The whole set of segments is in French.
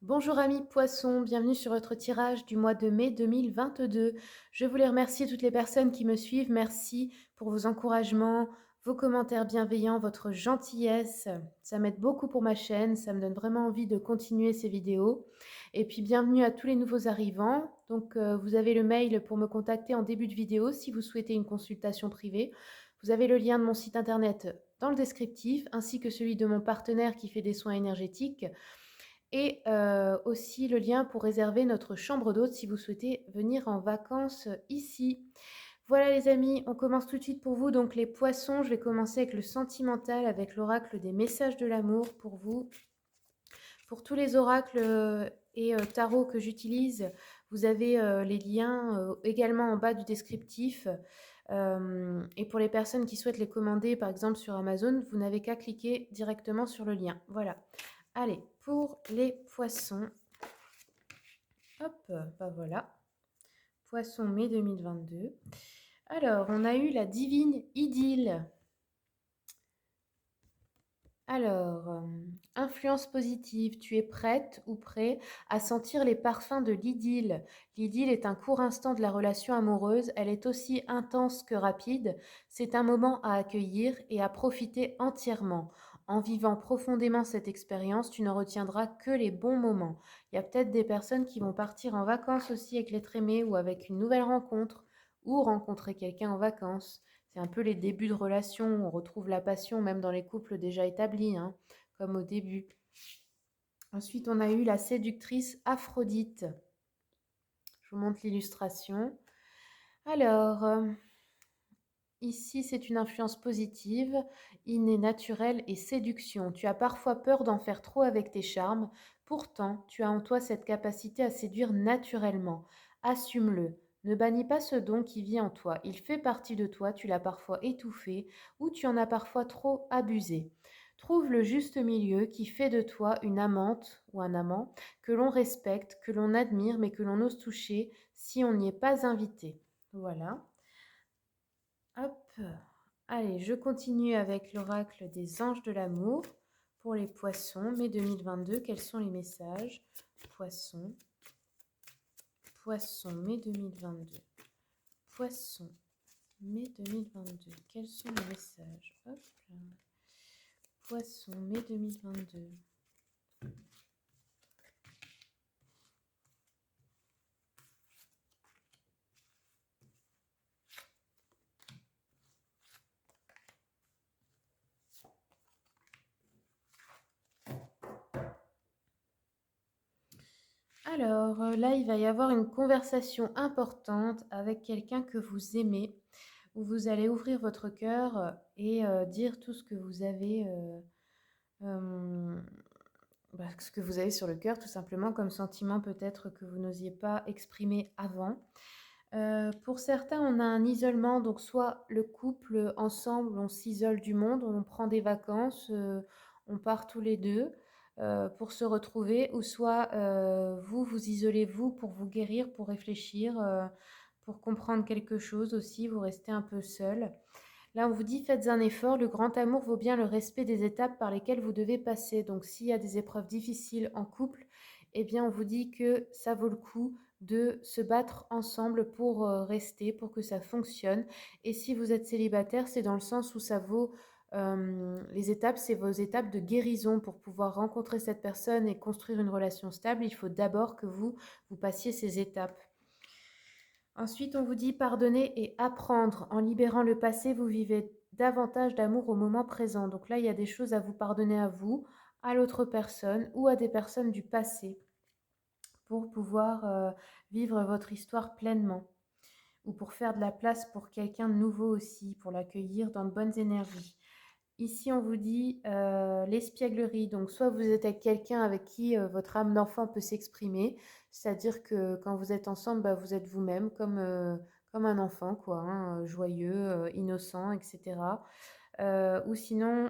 Bonjour amis poissons, bienvenue sur votre tirage du mois de mai 2022. Je voulais remercier toutes les personnes qui me suivent. Merci pour vos encouragements, vos commentaires bienveillants, votre gentillesse. Ça m'aide beaucoup pour ma chaîne, ça me donne vraiment envie de continuer ces vidéos. Et puis bienvenue à tous les nouveaux arrivants. Donc vous avez le mail pour me contacter en début de vidéo si vous souhaitez une consultation privée. Vous avez le lien de mon site internet dans le descriptif ainsi que celui de mon partenaire qui fait des soins énergétiques et aussi le lien pour réserver notre chambre d'hôte si vous souhaitez venir en vacances ici. Voilà les amis, on commence tout de suite pour vous. Donc les poissons, je vais commencer avec le sentimental, avec l'oracle des messages de l'amour pour vous. Pour tous les oracles et tarots que j'utilise, vous avez les liens également en bas du descriptif. Et pour les personnes qui souhaitent les commander, par exemple sur Amazon, vous n'avez qu'à cliquer directement sur le lien. Voilà. Allez, pour les poissons, hop, bah voilà, poisson mai 2022. Alors, on a eu la divine idylle. Alors, influence positive, tu es prête ou prêt à sentir les parfums de l'idylle. L'idylle est un court instant de la relation amoureuse, elle est aussi intense que rapide. C'est un moment à accueillir et à profiter entièrement. En vivant profondément cette expérience, tu ne retiendras que les bons moments. Il y a peut-être des personnes qui vont partir en vacances aussi avec l'être aimé ou avec une nouvelle rencontre ou rencontrer quelqu'un en vacances. C'est un peu les débuts de relation, on retrouve la passion même dans les couples déjà établis, hein, comme au début. Ensuite, on a eu la séductrice Aphrodite. Je vous montre l'illustration. Alors, ici, c'est une influence positive, innée, naturelle et séduction. Tu as parfois peur d'en faire trop avec tes charmes. Pourtant, tu as en toi cette capacité à séduire naturellement. Assume-le. Ne bannis pas ce don qui vit en toi. Il fait partie de toi, tu l'as parfois étouffé ou tu en as parfois trop abusé. Trouve le juste milieu qui fait de toi une amante ou un amant que l'on respecte, que l'on admire, mais que l'on ose toucher si on n'y est pas invité. Voilà. Hop. Allez, je continue avec l'oracle des anges de l'amour pour les poissons, mai 2022. Quels sont les messages? Poissons, poissons, mai 2022. Poissons, mai 2022. Quels sont les messages? Hop là. Poissons, mai 2022. Alors là, il va y avoir une conversation importante avec quelqu'un que vous aimez, où vous allez ouvrir votre cœur et dire tout ce que vous avez, ce que vous avez sur le cœur, tout simplement, comme sentiment peut-être que vous n'osiez pas exprimer avant. Pour certains, on a un isolement, donc soit le couple ensemble, on s'isole du monde, on prend des vacances, on part tous les deux pour se retrouver, ou soit vous, vous isolez vous pour vous guérir, pour réfléchir, pour comprendre quelque chose aussi, vous restez un peu seul. Là, on vous dit, faites un effort, le grand amour vaut bien le respect des étapes par lesquelles vous devez passer. Donc, s'il y a des épreuves difficiles en couple, eh bien, on vous dit que ça vaut le coup de se battre ensemble pour rester, pour que ça fonctionne. Et si vous êtes célibataire, c'est dans le sens où ça vaut... les étapes, c'est vos étapes de guérison pour pouvoir rencontrer cette personne et construire une relation stable. Il faut d'abord que vous passiez ces étapes. Ensuite, on vous dit pardonner et apprendre. En libérant le passé, vous vivez davantage d'amour au moment présent. Donc là, il y a des choses à vous pardonner à vous, à l'autre personne ou à des personnes du passé pour pouvoir vivre votre histoire pleinement ou pour faire de la place pour quelqu'un de nouveau aussi, pour l'accueillir dans de bonnes énergies. Ici, on vous dit l'espièglerie. Donc, soit vous êtes avec quelqu'un avec qui votre âme d'enfant peut s'exprimer, c'est-à-dire que quand vous êtes ensemble, bah, vous êtes vous-même, comme un enfant, quoi, hein, joyeux, innocent, etc. Ou sinon,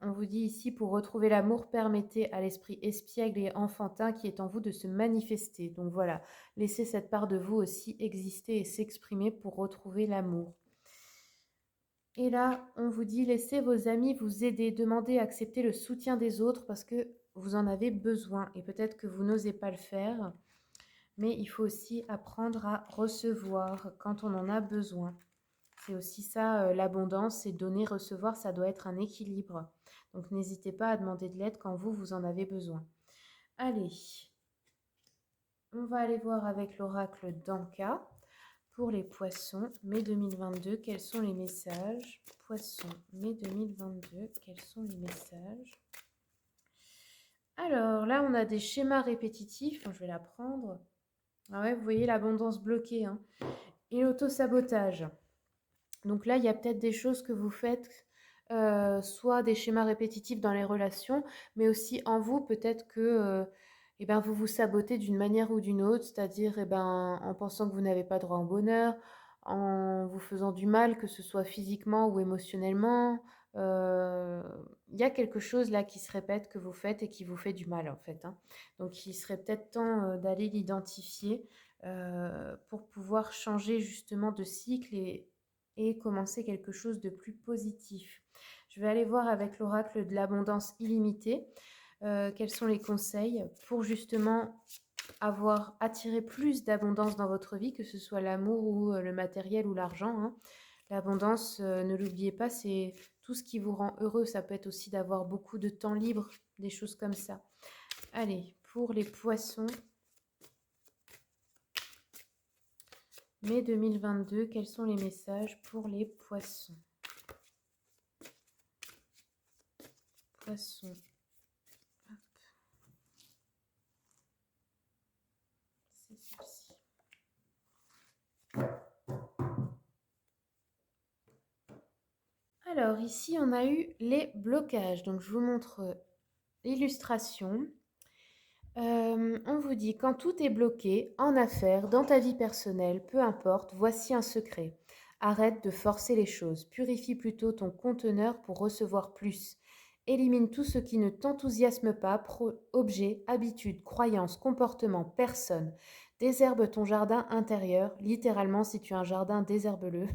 on vous dit ici, pour retrouver l'amour, permettez à l'esprit espiègle et enfantin qui est en vous de se manifester. Donc voilà, laissez cette part de vous aussi exister et s'exprimer pour retrouver l'amour. Et là, on vous dit, laissez vos amis vous aider, demandez, acceptez le soutien des autres parce que vous en avez besoin et peut-être que vous n'osez pas le faire, mais il faut aussi apprendre à recevoir quand on en a besoin. C'est aussi ça, l'abondance, c'est donner, recevoir, ça doit être un équilibre. Donc n'hésitez pas à demander de l'aide quand vous en avez besoin. Allez, on va aller voir avec l'oracle d'Anka pour les poissons, mai 2022, quels sont les messages? Poissons, mai 2022, quels sont les messages? Alors là, on a des schémas répétitifs. Je vais la prendre. Ah ouais, vous voyez l'abondance bloquée, hein, et l'auto-sabotage. Donc là, il y a peut-être des choses que vous faites, soit des schémas répétitifs dans les relations, mais aussi en vous, peut-être que eh ben, vous vous sabotez d'une manière ou d'une autre, c'est-à-dire eh ben, en pensant que vous n'avez pas droit au bonheur, en vous faisant du mal, que ce soit physiquement ou émotionnellement. Il y a quelque chose là qui se répète que vous faites et qui vous fait du mal en fait, hein. Donc il serait peut-être temps d'aller l'identifier pour pouvoir changer justement de cycle et commencer quelque chose de plus positif. Je vais aller voir avec l'oracle de l'abondance illimitée quels sont les conseils pour justement avoir attiré plus d'abondance dans votre vie, que ce soit l'amour ou le matériel ou l'argent, hein. L'abondance, ne l'oubliez pas, c'est tout ce qui vous rend heureux. Ça peut être aussi d'avoir beaucoup de temps libre, des choses comme ça. Allez, pour les poissons, mai 2022, quels sont les messages pour les poissons? Poissons. Hop. C'est celle-ci. Alors ici, on a eu les blocages. Donc je vous montre l'illustration. On vous dit, quand tout est bloqué, en affaires, dans ta vie personnelle, peu importe, voici un secret. Arrête de forcer les choses, purifie plutôt ton conteneur pour recevoir plus. Élimine tout ce qui ne t'enthousiasme pas, objets, habitudes, croyances, comportements, personnes. Désherbe ton jardin intérieur, littéralement si tu as un jardin, désherbe-le.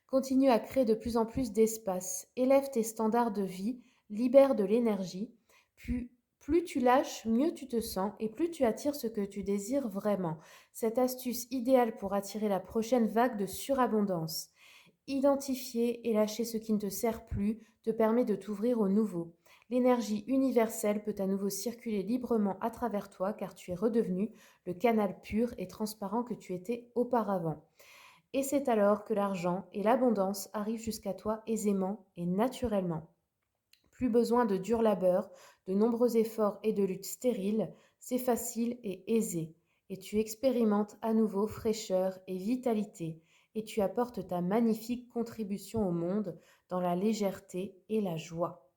Continue à créer de plus en plus d'espace, élève tes standards de vie, libère de l'énergie, puis plus tu lâches, mieux tu te sens et plus tu attires ce que tu désires vraiment. Cette astuce idéale pour attirer la prochaine vague de surabondance. Identifier et lâcher ce qui ne te sert plus te permet de t'ouvrir au nouveau. L'énergie universelle peut à nouveau circuler librement à travers toi car tu es redevenu le canal pur et transparent que tu étais auparavant. Et c'est alors que l'argent et l'abondance arrivent jusqu'à toi aisément et naturellement. Plus besoin de dur labeur, de nombreux efforts et de luttes stériles, c'est facile et aisé. Et tu expérimentes à nouveau fraîcheur et vitalité, et tu apportes ta magnifique contribution au monde dans la légèreté et la joie.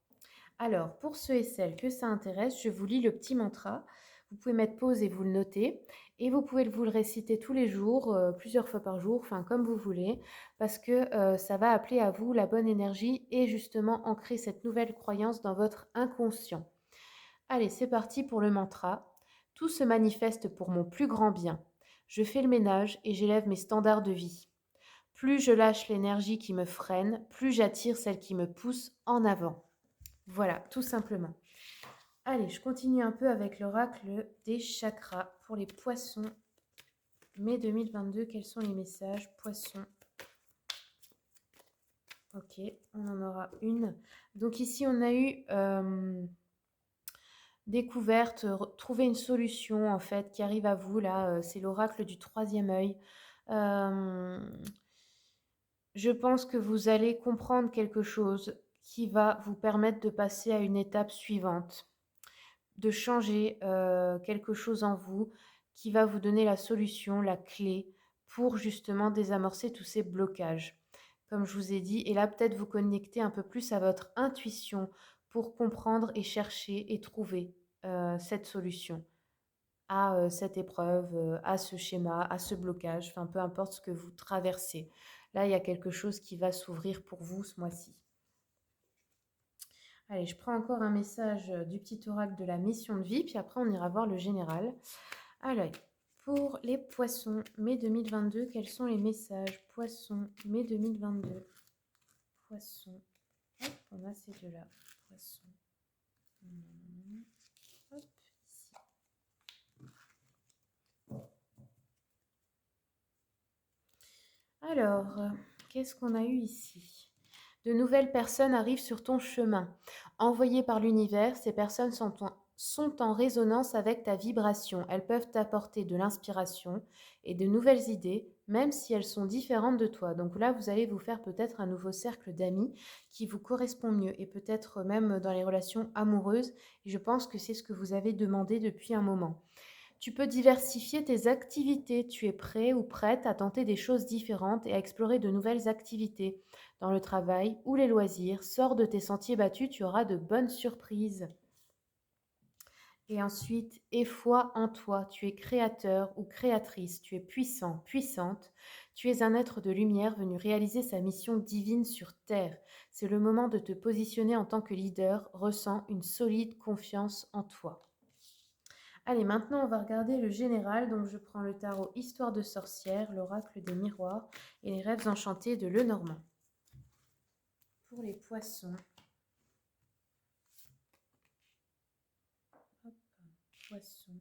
Alors, pour ceux et celles que ça intéresse, je vous lis le petit mantra. Vous pouvez mettre pause et vous le notez. Et vous pouvez vous le réciter tous les jours, plusieurs fois par jour, enfin comme vous voulez, parce que ça va appeler à vous la bonne énergie et justement ancrer cette nouvelle croyance dans votre inconscient. Allez, c'est parti pour le mantra. Tout se manifeste pour mon plus grand bien. Je fais le ménage et j'élève mes standards de vie. Plus je lâche l'énergie qui me freine, plus j'attire celle qui me pousse en avant. Voilà, tout simplement. Allez, je continue un peu avec l'oracle des chakras pour les poissons. Mai 2022, quels sont les messages? Poissons. Ok, on en aura une. Donc ici, on a eu découverte, trouver une solution en fait qui arrive à vous. Là, c'est l'oracle du troisième œil. Je pense que vous allez comprendre quelque chose qui va vous permettre de passer à une étape suivante, de changer quelque chose en vous qui va vous donner la solution, la clé pour justement désamorcer tous ces blocages. Comme je vous ai dit, et là peut-être vous connecter un peu plus à votre intuition pour comprendre et chercher et trouver cette solution à cette épreuve, à ce schéma, à ce blocage, enfin peu importe ce que vous traversez. Là, il y a quelque chose qui va s'ouvrir pour vous ce mois-ci. Allez, je prends encore un message du petit oracle de la mission de vie, puis après on ira voir le général. Alors, pour les poissons, mai 2022, quels sont les messages? Poissons, mai 2022. Poissons. Hop, on a ces deux-là. Poissons. Alors, qu'est-ce qu'on a eu ici? De nouvelles personnes arrivent sur ton chemin. Envoyées par l'univers, ces personnes sont en résonance avec ta vibration. Elles peuvent t'apporter de l'inspiration et de nouvelles idées, même si elles sont différentes de toi. Donc là, vous allez vous faire peut-être un nouveau cercle d'amis qui vous correspond mieux et peut-être même dans les relations amoureuses. Et je pense que c'est ce que vous avez demandé depuis un moment. Tu peux diversifier tes activités. Tu es prêt ou prête à tenter des choses différentes et à explorer de nouvelles activités. Dans le travail ou les loisirs, sors de tes sentiers battus, tu auras de bonnes surprises. Et ensuite, aie foi en toi. Tu es créateur ou créatrice. Tu es puissant, puissante. Tu es un être de lumière venu réaliser sa mission divine sur Terre. C'est le moment de te positionner en tant que leader. Ressens une solide confiance en toi. Allez, maintenant on va regarder le général. Donc je prends le tarot Histoire de sorcière, l'oracle des miroirs et les rêves enchantés de Lenormand. Pour les poissons. Hop, poissons.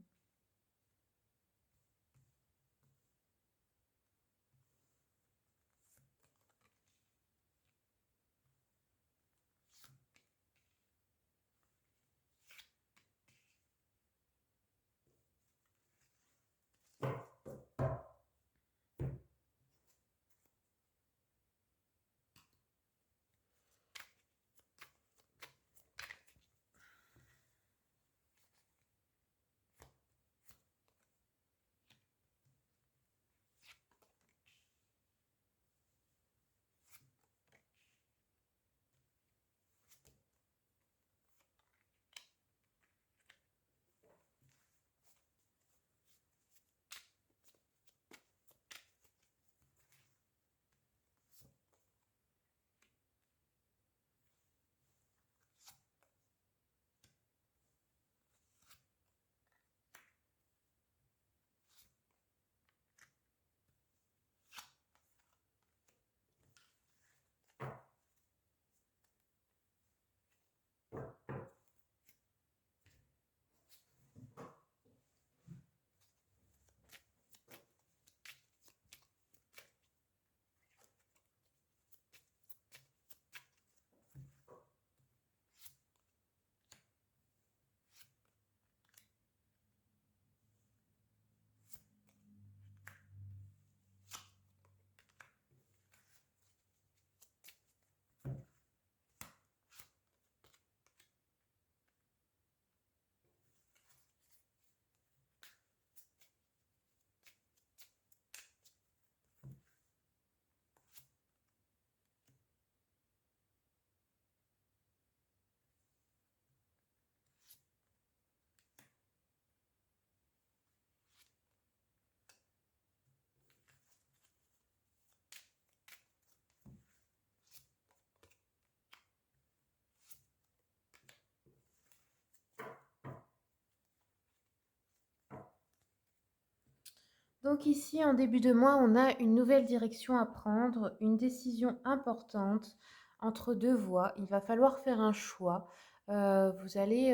Donc ici, en début de mois, on a une nouvelle direction à prendre, une décision importante entre deux voies. Il va falloir faire un choix. Vous allez,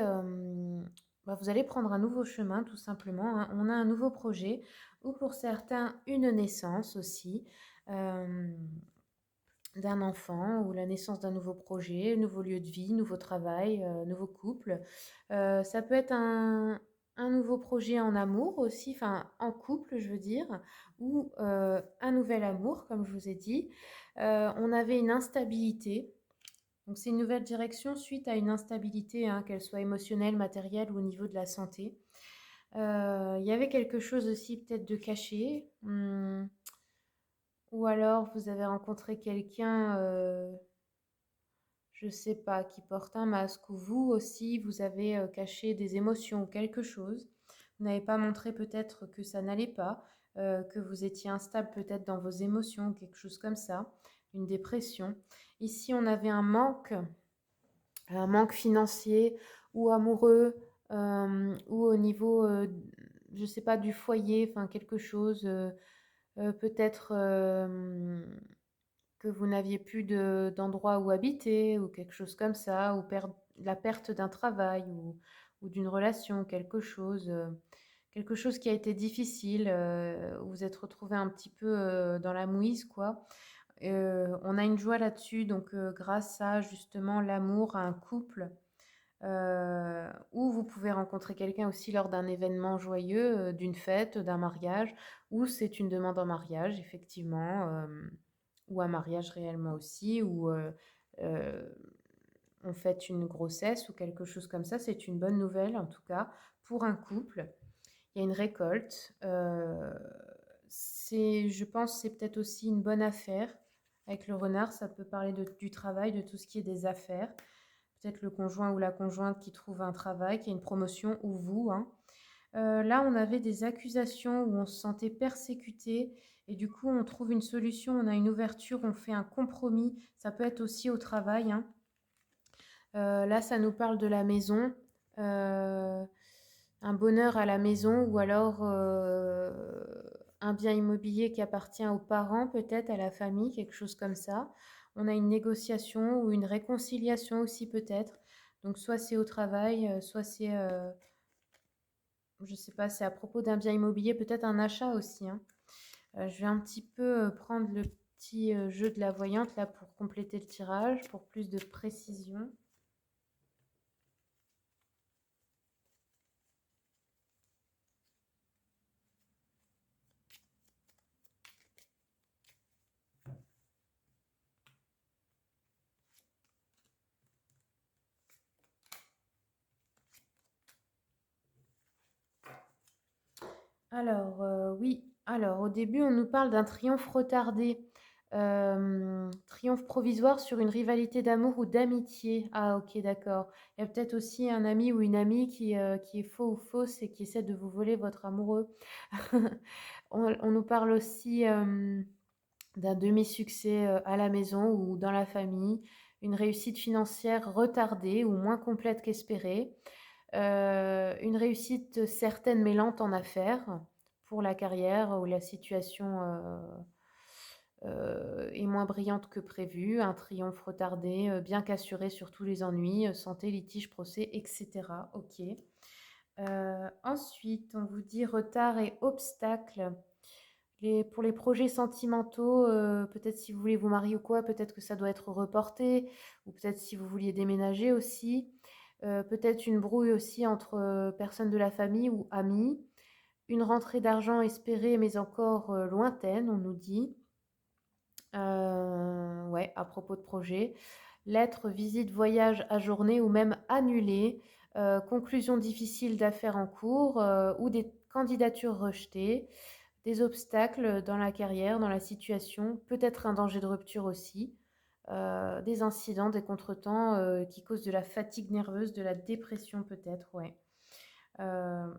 vous allez prendre un nouveau chemin, tout simplement, hein. On a un nouveau projet, ou pour certains, une naissance aussi, d'un enfant, ou la naissance d'un nouveau projet, nouveau lieu de vie, nouveau travail, nouveau couple. Ça peut être un nouveau projet en amour aussi, enfin en couple, je veux dire, ou un nouvel amour, comme je vous ai dit. On avait une instabilité. Donc c'est une nouvelle direction suite à une instabilité, hein, qu'elle soit émotionnelle, matérielle ou au niveau de la santé. Il y avait quelque chose aussi peut-être de caché. Ou alors vous avez rencontré quelqu'un, je sais pas, qui porte un masque, ou vous aussi, vous avez caché des émotions ou quelque chose. Vous n'avez pas montré peut-être que ça n'allait pas, que vous étiez instable peut-être dans vos émotions, quelque chose comme ça, une dépression. Ici, on avait un manque financier ou amoureux, ou au niveau, je sais pas, du foyer, enfin quelque chose, peut-être que vous n'aviez plus d'endroit où habiter ou quelque chose comme ça, ou la perte d'un travail ou d'une relation, quelque chose quelque chose qui a été difficile, vous vous êtes retrouvé un petit peu, dans la mouise, quoi. On a une joie là-dessus, donc grâce à justement l'amour, à un couple, ou vous pouvez rencontrer quelqu'un aussi lors d'un événement joyeux, d'une fête, d'un mariage, ou c'est une demande en mariage effectivement, ou un mariage réellement aussi, ou heu, on fête une grossesse ou quelque chose comme ça. C'est une bonne nouvelle en tout cas pour un couple. Il y a une récolte, c'est je pense, c'est peut-être aussi une bonne affaire. Avec le renard, ça peut parler du travail, de tout ce qui est des affaires. Peut-être le conjoint ou la conjointe qui trouve un travail, qui a une promotion ou vous, hein. Là, on avait des accusations où on se sentait persécuté et du coup, on trouve une solution, on a une ouverture, on fait un compromis. Ça peut être aussi au travail, hein. Là, ça nous parle de la maison, un bonheur à la maison ou alors un bien immobilier qui appartient aux parents, peut-être à la famille, quelque chose comme ça. On a une négociation ou une réconciliation aussi peut-être. Donc soit c'est au travail, soit c'est, je sais pas, c'est à propos d'un bien immobilier, peut-être un achat aussi, hein. Je vais un petit peu prendre le petit jeu de la voyante là pour compléter le tirage, pour plus de précision. Alors, oui, alors au début, on nous parle d'un triomphe retardé, triomphe provisoire sur une rivalité d'amour ou d'amitié. Ah OK, d'accord. Il y a peut-être aussi un ami ou une amie qui est faux ou fausse et qui essaie de vous voler votre amoureux. On nous parle aussi, d'un demi-succès, à la maison ou dans la famille, une réussite financière retardée ou moins complète qu'espérée. Une réussite certaine mais lente en affaires pour la carrière où la situation, est moins brillante que prévu, un triomphe retardé, bien qu'assuré sur tous les ennuis, santé, litige, procès et cetera. OK. Ensuite, on vous dit retard et obstacles. Pour les projets sentimentaux, peut-être si vous voulez vous marier ou quoi, peut-être que ça doit être reporté ou peut-être si vous vouliez déménager aussi. Peut-être une brouille aussi entre, personnes de la famille ou amis. Une rentrée d'argent espérée mais encore, lointaine, on nous dit. Ouais, à propos de projet. Lettres, visites, voyages ajournés ou même annulés. Conclusion difficile d'affaires en cours, ou des candidatures rejetées. Des obstacles dans la carrière, dans la situation, peut-être un danger de rupture aussi, des incidents, des contretemps, qui causent de la fatigue nerveuse, de la dépression peut-être, ouais. Hem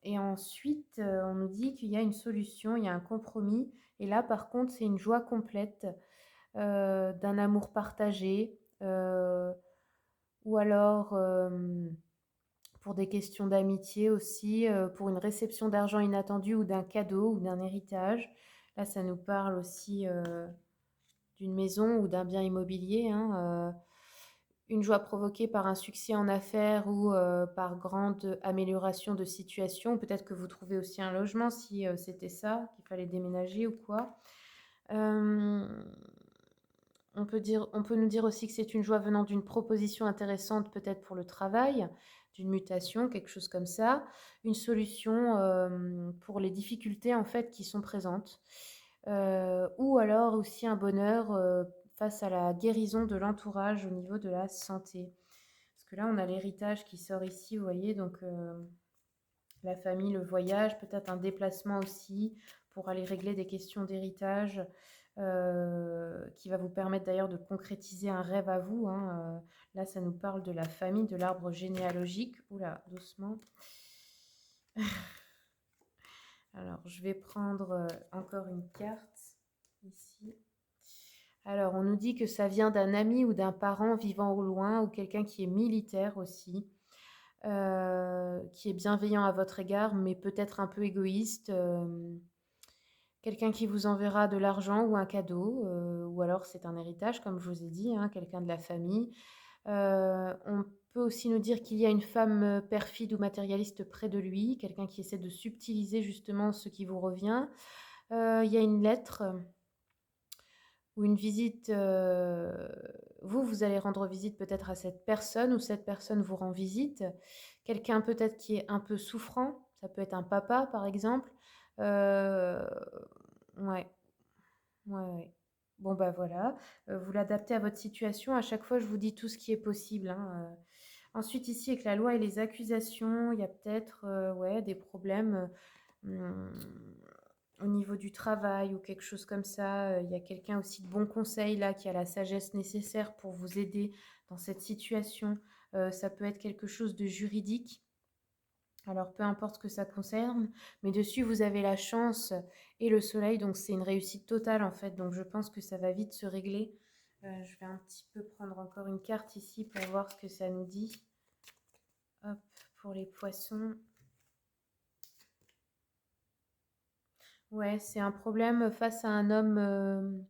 Et ensuite, on nous dit qu'il y a une solution, il y a un compromis et là, par contre, c'est une joie complète, d'un amour partagé, ou alors, pour des questions d'amitié aussi, pour une réception d'argent inattendue ou d'un cadeau ou d'un héritage. Là, ça nous parle aussi, d'une maison ou d'un bien immobilier, hein, une joie provoquée par un succès en affaires ou, par grande amélioration de situation. Peut-être que vous trouvez aussi un logement si, c'était ça, qu'il fallait déménager ou quoi. Hem, on peut nous dire aussi que c'est une joie venant d'une proposition intéressante peut-être pour le travail, d'une mutation, quelque chose comme ça. Une solution, pour les difficultés en fait qui sont présentes. Ou alors aussi un bonheur, face à la guérison de l'entourage au niveau de la santé. Parce que là, on a l'héritage qui sort ici, vous voyez? Donc, la famille, le voyage, peut-être un déplacement aussi pour aller régler des questions d'héritage, qui va vous permettre d'ailleurs de concrétiser un rêve à vous, hein. Là, ça nous parle de la famille, de l'arbre généalogique. Ouh là, doucement. Alors, je vais prendre, encore une carte ici. Alors, on nous dit que ça vient d'un ami ou d'un parent vivant au loin ou quelqu'un qui est militaire aussi, qui est bienveillant à votre égard, mais peut-être un peu égoïste. Quelqu'un qui vous enverra de l'argent ou un cadeau, ou alors c'est un héritage, comme je vous ai dit, hein, quelqu'un de la famille. On peut aussi nous dire qu'il y a une femme, perfide ou matérialiste près de lui, quelqu'un qui essaie de subtiliser justement ce qui vous revient. Il y a une lettre ou une visite, vous allez rendre visite peut-être à cette personne ou cette personne vous rend visite. Quelqu'un peut-être qui est un peu souffrant, ça peut être un papa par exemple. Heu, ouais, ouais, ouais. Bon, bah, voilà, vous l'adaptez à votre situation. À chaque fois, je vous dis tout ce qui est possible, hein. Ensuite ici avec la loi et les accusations, il y a peut-être, ouais, des problèmes, mmh, au niveau du travail ou quelque chose comme ça. Il y a quelqu'un aussi de bon conseil là, qui a la sagesse nécessaire pour vous aider dans cette situation. Ça peut être quelque chose de juridique, alors peu importe ce que ça concerne, mais dessus vous avez la chance et le soleil, donc c'est une réussite totale en fait, donc je pense que ça va vite se régler. Je vais un petit peu prendre encore une carte ici pour voir ce que ça nous dit. Hop, pour les poissons. Ouais, c'est un problème face à un homme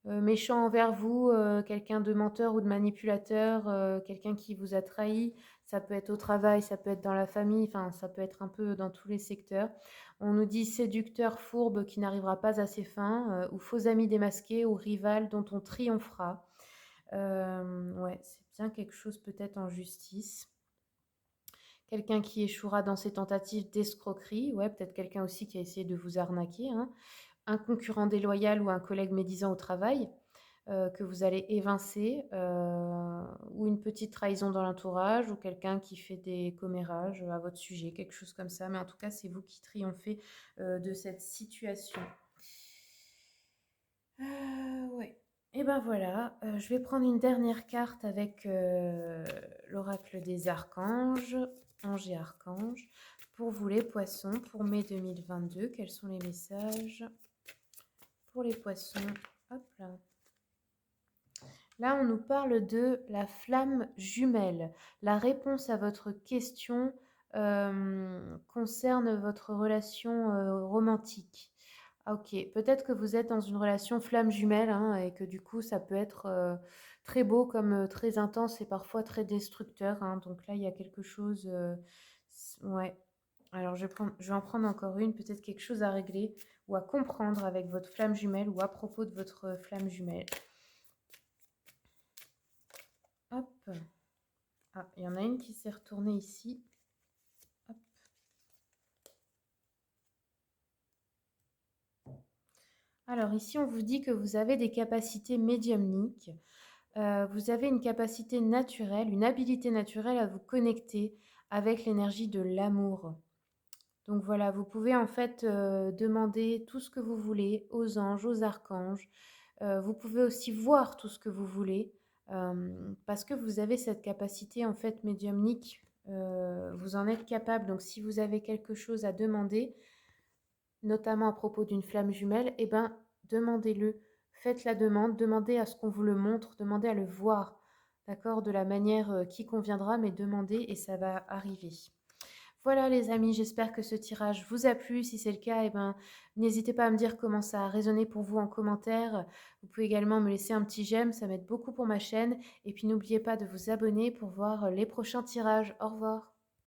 méchant envers vous, quelqu'un de menteur ou de manipulateur, quelqu'un qui vous a trahi. Ça peut être au travail, ça peut être dans la famille, enfin ça peut être un peu dans tous les secteurs. On nous dit séducteur fourbe qui n'arrivera pas à ses fins, ou faux ami démasqué ou rival dont on triomphera. Ouais, c'est bien quelque chose peut-être en justice. Quelqu'un qui échouera dans ses tentatives d'escroquerie, ouais, peut-être quelqu'un aussi qui a essayé de vous arnaquer, hein. Un concurrent déloyal ou un collègue médisant au travail, que vous allez évincer, ou une petite trahison dans l'entourage ou quelqu'un qui fait des commérages, à votre sujet, quelque chose comme ça. Mais en tout cas, c'est vous qui triomphez, de cette situation. Ouais, et ben voilà, je vais prendre une dernière carte avec, l'oracle des archanges, anges et archanges. Pour vous les poissons, pour mai 2022, quels sont les messages pour les poissons? Hop là. Là, on nous parle de la flamme jumelle. La réponse à votre question concerne votre relation romantique. Ah, ok, peut-être que vous êtes dans une relation flamme jumelle, hein, et que du coup, ça peut être très beau comme très intense et parfois très destructeur, hein. Donc là, il y a quelque chose. Ouais. Alors, je vais en prendre encore une, peut-être quelque chose à régler ou à comprendre avec votre flamme jumelle ou à propos de votre flamme jumelle. Hop. Ah, il y en a une qui s'est retournée ici. Hop. Alors ici, on vous dit que vous avez des capacités médiumniques. Vous avez une capacité naturelle, une habilité naturelle à vous connecter avec l'énergie de l'amour. Donc voilà, vous pouvez en fait demander tout ce que vous voulez aux anges, aux archanges. Vous pouvez aussi voir tout ce que vous voulez parce que vous avez cette capacité en fait médiumnique. Vous en êtes capable. Donc si vous avez quelque chose à demander, notamment à propos d'une flamme jumelle, eh ben, demandez-le. Faites la demande, demandez à ce qu'on vous le montre, demandez à le voir, d'accord, de la manière qui conviendra, mais demandez et ça va arriver. Voilà les amis, j'espère que ce tirage vous a plu. Si c'est le cas, eh ben, n'hésitez pas à me dire comment ça a résonné pour vous en commentaire. Vous pouvez également me laisser un petit j'aime, ça m'aide beaucoup pour ma chaîne. Et puis n'oubliez pas de vous abonner pour voir les prochains tirages. Au revoir.